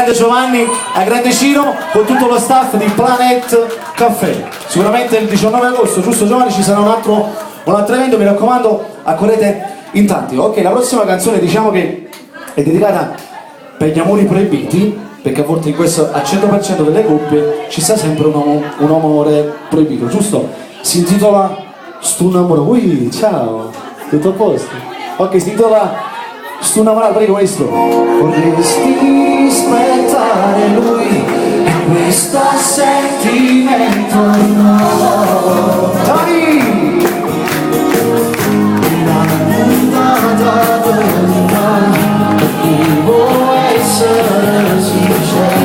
Giovanni, a Grande Ciro, con tutto lo staff di Planet Caffè. Sicuramente il 19 agosto, giusto Giovanni, ci sarà un altro evento, mi raccomando, accorrete in tanti. Ok, la prossima canzone diciamo che è dedicata per gli amori proibiti, perché a volte in questo al 100% delle coppie ci sta sempre un amore proibito, giusto? Si intitola Sto innamorato. Ui, ciao, tutto a posto? Ok, si intitola Sto innamorato, prego maestro. Vorresti aspettare lui e questo sentimento no. Dai! La puntata della devo essere sincero.